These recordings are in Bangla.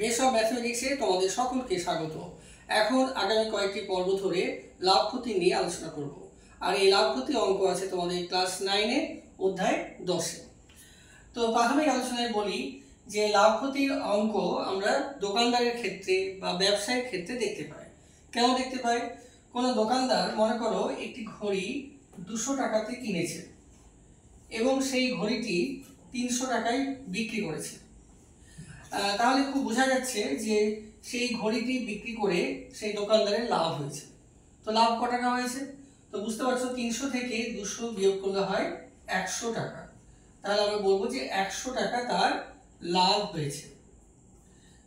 বেস অফ ম্যাথমেটিক্সে তোমাদের সকলকে স্বাগত। এখন আগামী কয়েকটি পর্ব ধরে লাভ ক্ষতি নিয়ে আলোচনা করব। আর এই লাভ ক্ষতি অঙ্ক আছে তোমাদের ক্লাস 9-এ অধ্যায় 10-এ। তো প্রাথমিক আলোচনায় বলি যে লাভ ক্ষতির অঙ্ক আমরা দোকানদারের ক্ষেত্রে বা ব্যবসায়ের ক্ষেত্রে দেখতে পাই। কেন দেখতে পাই? কোনো দোকানদার মনে করো একটি ঘড়ি 200 টাকাতে কিনেছে এবং সেই ঘড়িটি 300 টাকায় বিক্রি করেছে। তাহলে খুব বোঝা যাচ্ছে যে সেই ঘড়িটি বিক্রি করে সেই দোকানদারের লাভ হয়েছে। তো লাভ কত টাকা হয়েছে? তো বুঝতে পারছো 300 থেকে 200 বিয়োগ করলে হয় 100 টাকা। তাহলে আমরা বলবো যে 100 টাকা তার লাভ হয়েছে।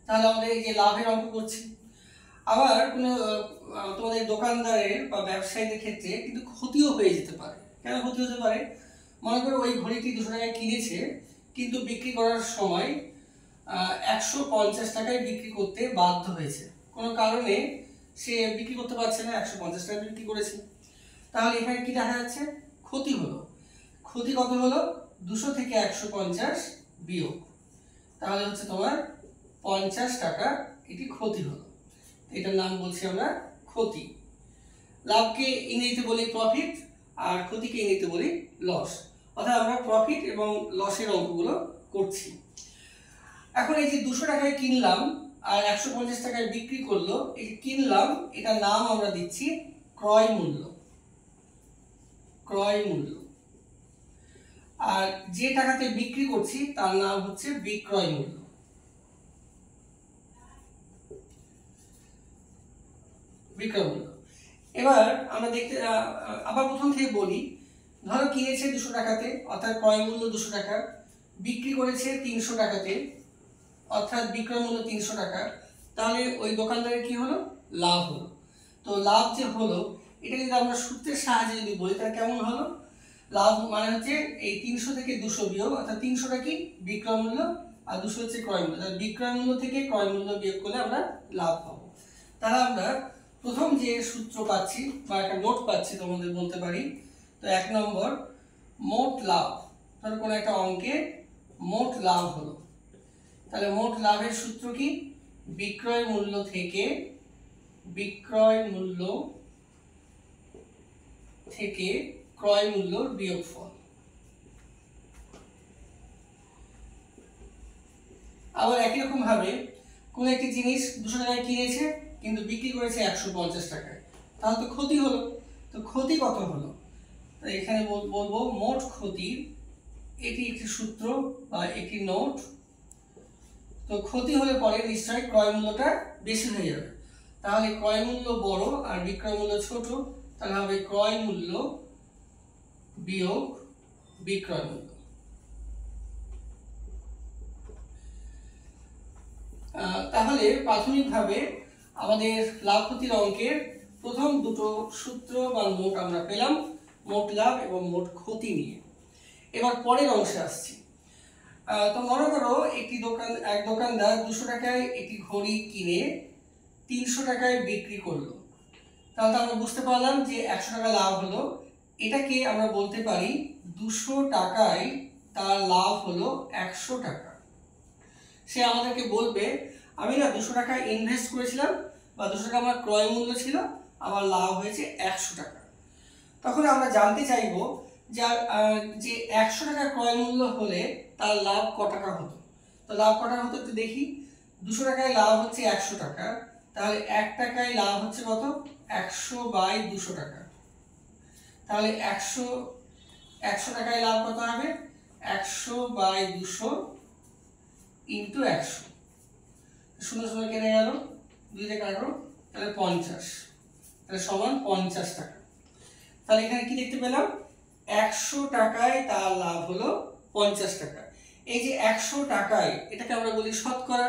তাহলে আমাদের এই যে লাভের অঙ্ক করছি। আবার কোনো তোমাদের দোকানদারের বা ব্যবসায়ীদের ক্ষেত্রে কিন্তু ক্ষতিও হয়ে যেতে পারে। কেন ক্ষতি হতে পারে? মনে করো ওই ঘড়িটি 200 টাকায় কিনেছে, কিন্তু বিক্রি করার সময় 150 টাকায় বিক্রি করতে বাধ্য হয়েছে। কোনো কারণে সে বিক্রি করতে পারছে না, 150 টাকায় বিক্রি করেছে। তাহলে এখানে কি দেখা যাচ্ছে? ক্ষতি হলো। ক্ষতি কত হলো? 200 থেকে 150 বিয়োগ, তাহলে হচ্ছে তোমার 50 টাকা এটি ক্ষতি হলো। এটার নাম বলছি আমরা ক্ষতি। লাভকে ইংরেজিতে বলি প্রফিট, আর ক্ষতিকে ইংরেজিতে বলি লস। অর্থাৎ আমরা প্রফিট এবং লসের অঙ্কগুলো করছি। এখন এই যে 200 টাকায় কিনলাম আর 150 টাকায় বিক্রি করলো, এই যে কিনলাম এটার নাম আমরা দিচ্ছি ক্রয় মূল্য। ক্রয় মূল্য। আর যে টাকাতে বিক্রি করছি তার নাম হচ্ছে বিক্রয় মূল্য। বিক্রয় মূল্য। এবার আমরা দেখতে আবার প্রথম থেকে বলি। ধরো কিনেছে 200 টাকাতে, অর্থাৎ ক্রয় মূল্য 200 টাকা, বিক্রি করেছে 300 টাকাতে, অর্থাৎ বিক্রয় মূল্য 300 টাকা। তাহলে ওই দোকানদারের কি হলো? লাভ হলো। তো লাভ যে হলো, এটা যদি আমরা সূত্রের সাহায্যে যদি বলি তাহলে কেমন হলো? লাভ মানে হচ্ছে এই 300 থেকে 200 বিয়োগ, অর্থাৎ 300টা কি বিক্রয় মূল্য আর 200 হচ্ছে ক্রয় মূল্য। তাহলে বিক্রয় মূল্য থেকে ক্রয় মূল্য বিয়োগ করলে আমরা লাভ পাবো। তাহলে আমরা প্রথম যে সূত্র পাচ্ছি বা একটা নোট পাচ্ছি তোমাদের বলতে পারি। তো 1 নম্বর, মোট লাভ। ধরো কোনো একটা অঙ্কে মোট লাভ হলো, তাহলে মোট লাভের সূত্র কি? বিক্রয় মূল্য থেকে ক্রয় মূল্যর বিয়োগফল। আবার একই রকম ভাবে কোন একটি জিনিস 200 টাকায় কিনেছে কিন্তু বিক্রি করেছে 150 টাকায়, তাহলে তো ক্ষতি হলো। তো ক্ষতি কত হলো? তো এখানে বলবো মোট ক্ষতি। এটি একটি সূত্র বা একটি নোট। তো ক্ষতি হলে পরে নিশ্চয়ই ক্রয় মূল্যটা বেশি হয়ে যাবে। তাহলে ক্রয় মূল্য বড় আর বিক্রয় মূল্য ছোট, তাহলে হবে ক্রয় মূল্য বিয়োগ বিক্রয় মূল্য। তাহলে প্রাথমিকভাবে আমাদের লাভ ক্ষতির অঙ্কের প্রথম দুটো সূত্র বা মোট আমরা পেলাম, মোট লাভ এবং মোট ক্ষতি নিয়ে। এবার পরের অংশে আসছি। তো মনে করো এক দোকানদার 200 টাকায় একটি ঘড়ি কিনে 300 টাকায় বিক্রি করলো। তাহলে আমরা বুঝতে পারলাম যে 100 টাকা লাভ হলো। এটাকে আমরা বলতে পারি 200 টাকায় তার লাভ হলো 100 টাকা। সে আমাদেরকে বলবে আমি না 200 টাকা ইনভেস্ট করেছিলাম বা 200 টাকা আমার ক্রয় মূল্য ছিল, আমার লাভ হয়েছে 100 টাকা। তখন আমরা জানতে চাইব যে 100 টাকা ক্রয় মূল্য হলে তার লাভ কত টাকা হতো। তো লাভ কত টাকা হতো একটু দেখি। 200 টাকায় লাভ হচ্ছে 100 টাকা, তাহলে 1 টাকায় লাভ হচ্ছে কত? 100/200 টাকা। তাহলে 100 টাকায় লাভ কত হবে? 100/200 ইন্টু 100। 0 0 কেটে গেল, 2 দিয়ে কাটো, তাহলে 50, তাহলে সমান 50 টাকা। তাহলে এখানে কি দেখতে পেলাম? 100 টাকায় তার লাভ হলো 50 টাকা। এই যে 100 টাকায়, এটাকে আমরা বলি শতকরা।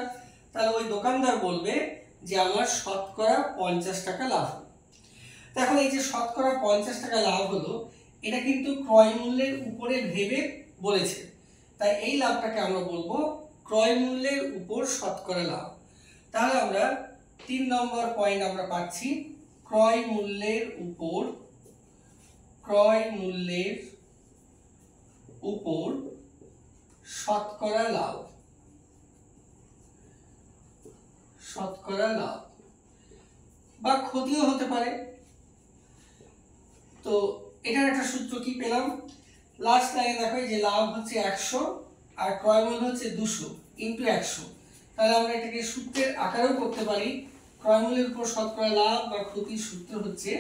তাহলে ওই দোকানদার বলবে যে আমার শতকরা 50 টাকা লাভ হলো। তো এখন এই যে শতকরা 50 টাকা লাভ হলো, এটা কিন্তু ক্রয় মূল্যের উপরে ভেবে বলেছে, তাই এই লাভটাকে আমরা বলবো ক্রয় মূল্যের উপর শতকরা লাভ। তাহলে আমরা 3 নম্বর পয়েন্ট আমরা পাচ্ছি, ক্রয় মূল্যের উপর শতকরা লাভ। শতকরা লাভ বা ক্ষতিও হতে পারে। তো এটার একটা সূত্র কি পেলাম, লাস্ট লাইনে দেখো যে লাভ হচ্ছে 100 আর ক্রয় মূল্য হচ্ছে 200 ইন্টু 100। তাহলে আমরা এটাকে সূত্রের আকারেও করতে পারি। ক্রয় মূল্যের উপর শতকরা লাভ বা ক্ষতির সূত্র হচ্ছে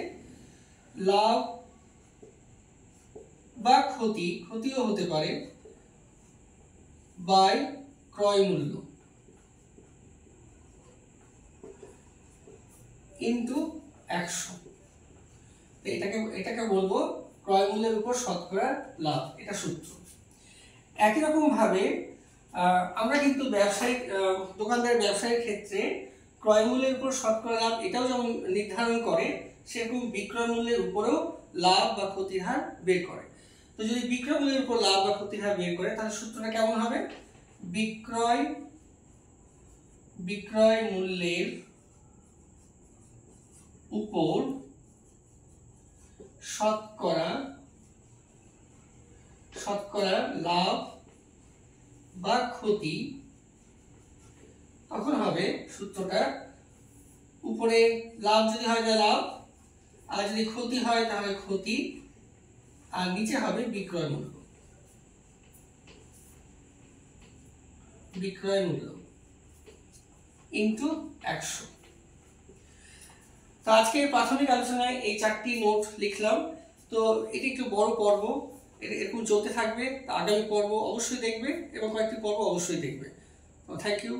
লাভ বা ক্ষতিও হতে পারে বাই ক্রয় মূল্য ইন্টু 100। এটাকে বলবো ক্রয় মূল্যের উপর শতকরা লাভ, এটা সূত্র। একই রকম ভাবে আমরা কিন্তু দোকানদার ব্যবসায়ীর ক্ষেত্রে ক্রয় মূল্যের উপর শতকরা লাভ এটাও যেমন নির্ধারণ করে, সেরকম বিক্রয় মূল্যের উপরেও লাভ বা ক্ষতির হার বের করে। তো যদি বিক্রয় মূল্যের উপর লাভ বা ক্ষতির হার বের করে তাহলে সূত্রটা কেমন হবে, বিক্রয় মূল্যের উপর শতকরা লাভ বা ক্ষতি, তখন হবে সূত্রটা উপরে লাভ যদি হয় তাহলে লাভ, আর যদি ক্ষতি হয় তাহলে ক্ষতি, আর নিচে হবে বিক্রয় মূল্য ইন্টু 100। তো আজকে প্রাথমিক আলোচনায় এই 4টি নোট লিখলাম। তো এটি একটু বড় পর্ব, এরকম চলতে থাকবে। আগামী পর্ব অবশ্যই দেখবে এবং কয়েকটি পর্ব অবশ্যই দেখবে। Thank you.